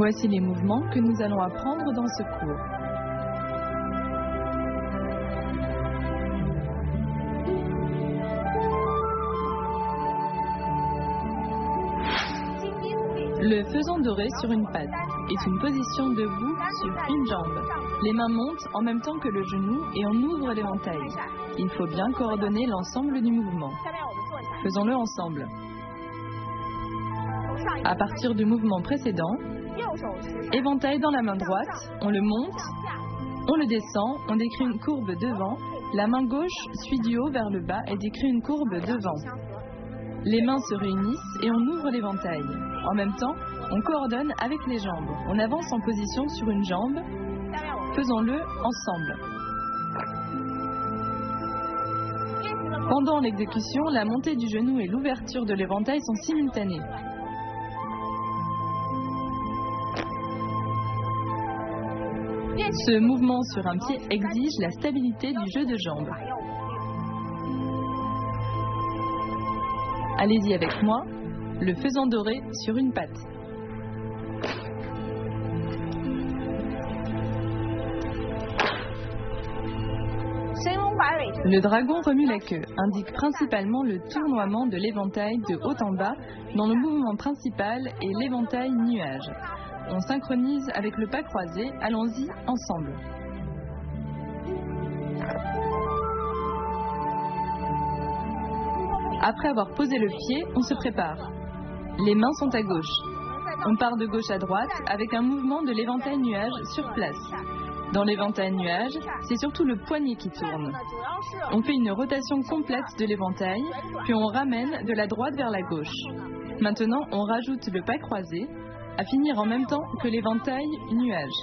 Voici les mouvements que nous allons apprendre dans ce cours. Le faisan doré sur une patte est une position debout sur une jambe. Les mains montent en même temps que le genou et on ouvre l'éventail. Il faut bien coordonner l'ensemble du mouvement. Faisons-le ensemble. À partir du mouvement précédent, éventail dans la main droite, on le monte, on le descend, on décrit une courbe devant, la main gauche suit du haut vers le bas et décrit une courbe devant. Les mains se réunissent et on ouvre l'éventail. En même temps, on coordonne avec les jambes. On avance en position sur une jambe. Faisons-le ensemble. Pendant l'exécution, la montée du genou et l'ouverture de l'éventail sont simultanées. Ce mouvement sur un pied exige la stabilité du jeu de jambes. Allez-y avec moi, le faisan doré sur une patte. Le dragon remue la queue, indique principalement le tournoiement de l'éventail de haut en bas, dont le mouvement principal est l'éventail nuage. On synchronise avec le pas croisé, allons-y ensemble. Après avoir posé le pied, on se prépare. Les mains sont à gauche. On part de gauche à droite avec un mouvement de l'éventail nuage sur place. Dans l'éventail nuage, c'est surtout le poignet qui tourne. On fait une rotation complète de l'éventail, puis on ramène de la droite vers la gauche. Maintenant, on rajoute le pas croisé, à finir en même temps que l'éventail nuage.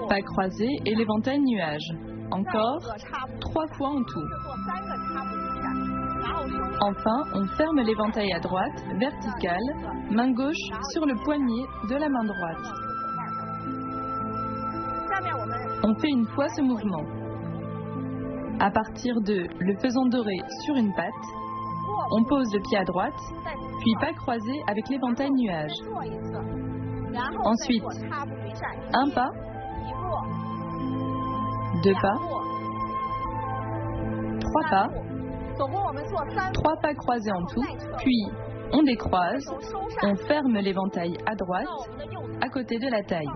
Pas croisé et l'éventail nuage. Encore 3 fois en tout. Enfin, on ferme l'éventail à droite, verticale, main gauche sur le poignet de la main droite. On fait une fois ce mouvement. À partir de le faisan doré sur une patte, on pose le pied à droite, puis pas croisé avec l'éventail nuage. Ensuite, un pas, 2 pas, 3 pas, 3 pas croisés en tout, puis on décroise, on ferme l'éventail à droite, à côté de la taille.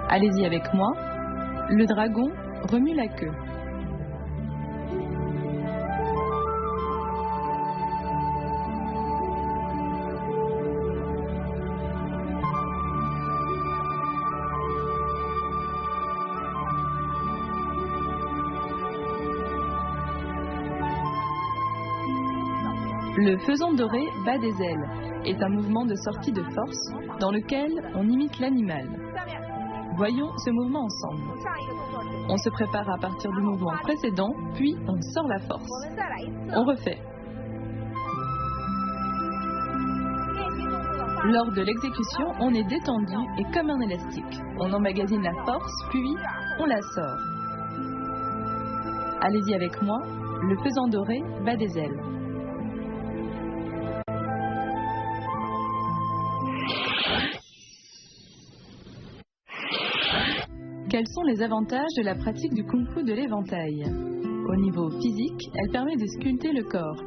Allez-y avec moi, le dragon remue la queue. Le faisan doré bat des ailes est un mouvement de sortie de force dans lequel on imite l'animal. Voyons ce mouvement ensemble. On se prépare à partir du mouvement précédent, puis on sort la force. On refait. Lors de l'exécution, on est détendu et comme un élastique. On emmagasine la force, puis on la sort. Allez-y avec moi, le faisan doré bat des ailes. Quels sont les avantages de la pratique du kung-fu de l'éventail? Au niveau physique, elle permet de sculpter le corps.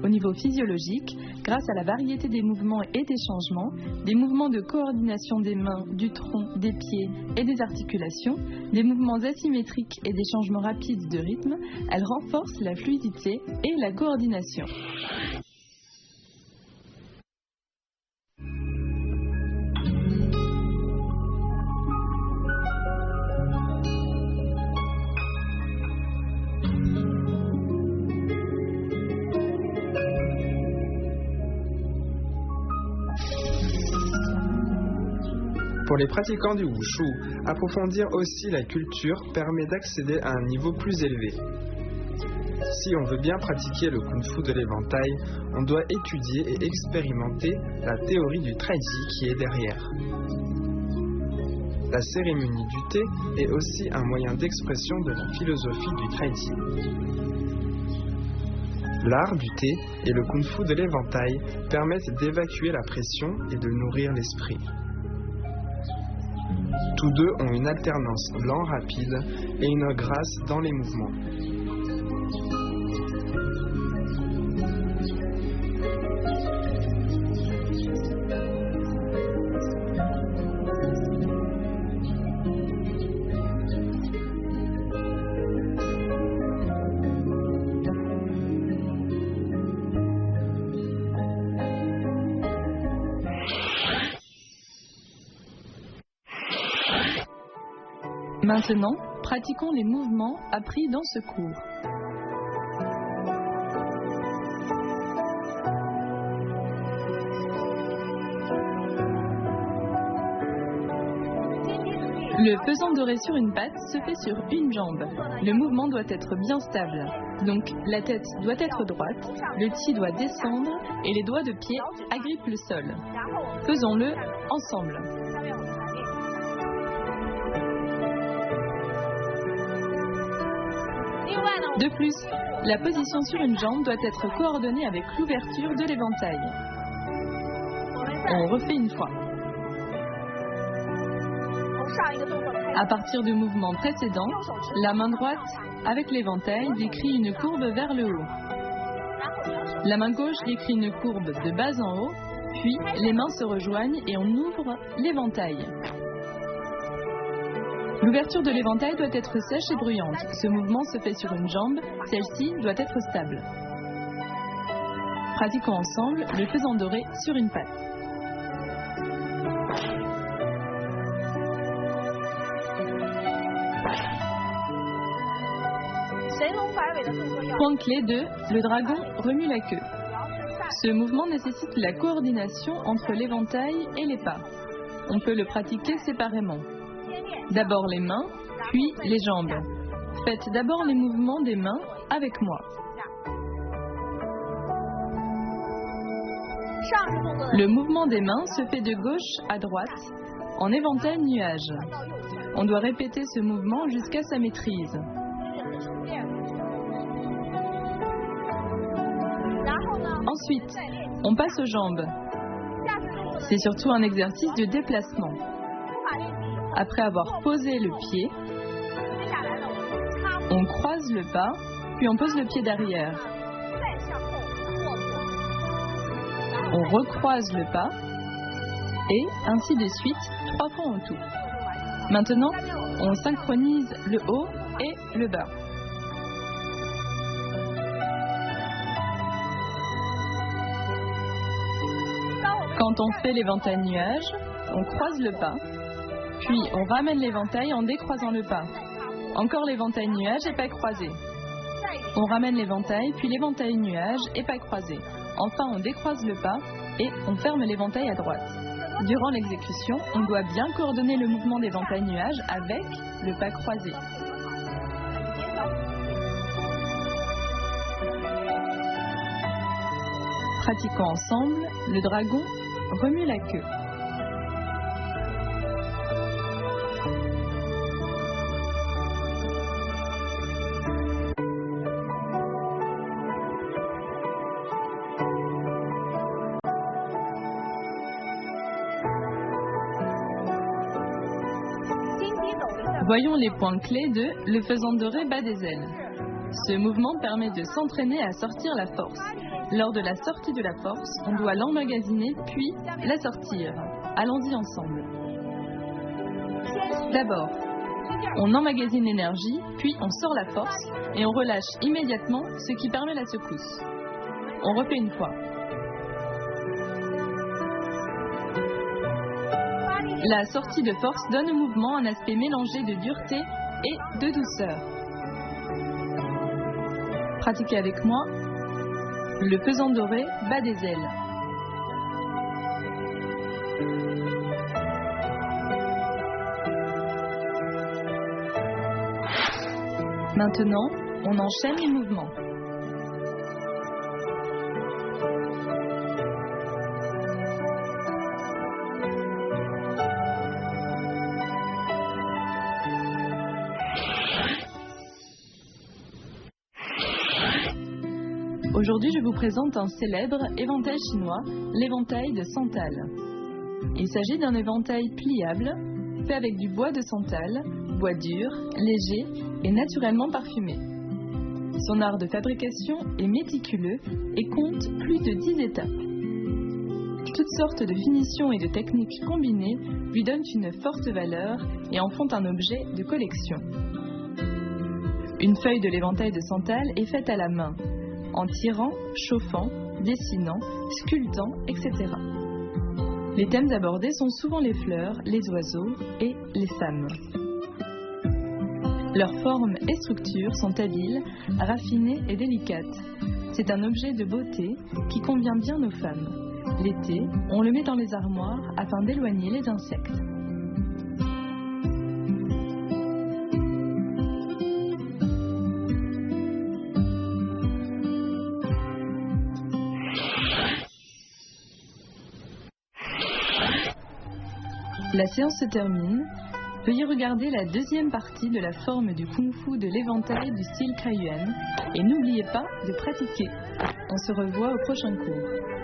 Au niveau physiologique, grâce à la variété des mouvements et des changements, des mouvements de coordination des mains, du tronc, des pieds et des articulations, des mouvements asymétriques et des changements rapides de rythme, elle renforce la fluidité et la coordination. Pour les pratiquants du Wushu, approfondir aussi la culture permet d'accéder à un niveau plus élevé. Si on veut bien pratiquer le kung-fu de l'éventail, on doit étudier et expérimenter la théorie du taiji qui est derrière. La cérémonie du thé est aussi un moyen d'expression de la philosophie du taiji. L'art du thé et le kung-fu de l'éventail permettent d'évacuer la pression et de nourrir l'esprit. Tous deux ont une alternance lent rapide et une grâce dans les mouvements. Maintenant, pratiquons les mouvements appris dans ce cours. Le pesant doré sur une patte se fait sur une jambe. Le mouvement doit être bien stable. Donc, la tête doit être droite, le ti doit descendre et les doigts de pied agrippent le sol. Faisons-le ensemble. De plus, la position sur une jambe doit être coordonnée avec l'ouverture de l'éventail. On refait une fois. À partir du mouvement précédent, la main droite, avec l'éventail, décrit une courbe vers le haut. La main gauche décrit une courbe de bas en haut, puis les mains se rejoignent et on ouvre l'éventail. L'ouverture de l'éventail doit être sèche et bruyante. Ce mouvement se fait sur une jambe, celle-ci doit être stable. Pratiquons ensemble le pesant doré sur une patte. Point clé 2, le dragon remue la queue. Ce mouvement nécessite la coordination entre l'éventail et les pas. On peut le pratiquer séparément. D'abord les mains, puis les jambes. Faites d'abord les mouvements des mains avec moi. Le mouvement des mains se fait de gauche à droite, en éventail nuage. On doit répéter ce mouvement jusqu'à sa maîtrise. Ensuite, on passe aux jambes. C'est surtout un exercice de déplacement. Après avoir posé le pied, on croise le pas, puis on pose le pied derrière. On recroise le pas, et ainsi de suite, 3 fois en tout. Maintenant, on synchronise le haut et le bas. Quand on fait l'éventail nuage, on croise le pas, puis on ramène l'éventail en décroisant le pas. Encore l'éventail nuage et pas croisé. On ramène l'éventail, puis l'éventail nuage et pas croisé. Enfin, on décroise le pas et on ferme l'éventail à droite. Durant l'exécution, on doit bien coordonner le mouvement d'éventail nuage avec le pas croisé. Pratiquons ensemble, le dragon remue la queue. Voyons les points clés de le faisant doré bas des ailes. Ce mouvement permet de s'entraîner à sortir la force. Lors de la sortie de la force, on doit l'emmagasiner puis la sortir. Allons-y ensemble. D'abord, on emmagasine l'énergie, puis on sort la force et on relâche immédiatement, ce qui permet la secousse. On refait une fois. La sortie de force donne au mouvement un aspect mélangé de dureté et de douceur. Pratiquez avec moi le pesant doré bas des ailes. Maintenant, on enchaîne les mouvements. Aujourd'hui, je vous présente un célèbre éventail chinois, l'éventail de santal. Il s'agit d'un éventail pliable, fait avec du bois de santal, bois dur, léger et naturellement parfumé. Son art de fabrication est méticuleux et compte plus de 10 étapes. Toutes sortes de finitions et de techniques combinées lui donnent une forte valeur et en font un objet de collection. Une feuille de l'éventail de santal est faite à la main, en tirant, chauffant, dessinant, sculptant, etc. Les thèmes abordés sont souvent les fleurs, les oiseaux et les femmes. Leurs formes et structures sont habiles, raffinées et délicates. C'est un objet de beauté qui convient bien aux femmes. L'été, on le met dans les armoires afin d'éloigner les insectes. La séance se termine. Veuillez regarder la deuxième partie de la forme du kung-fu de l'éventail du style Kaiyuan et n'oubliez pas de pratiquer. On se revoit au prochain cours.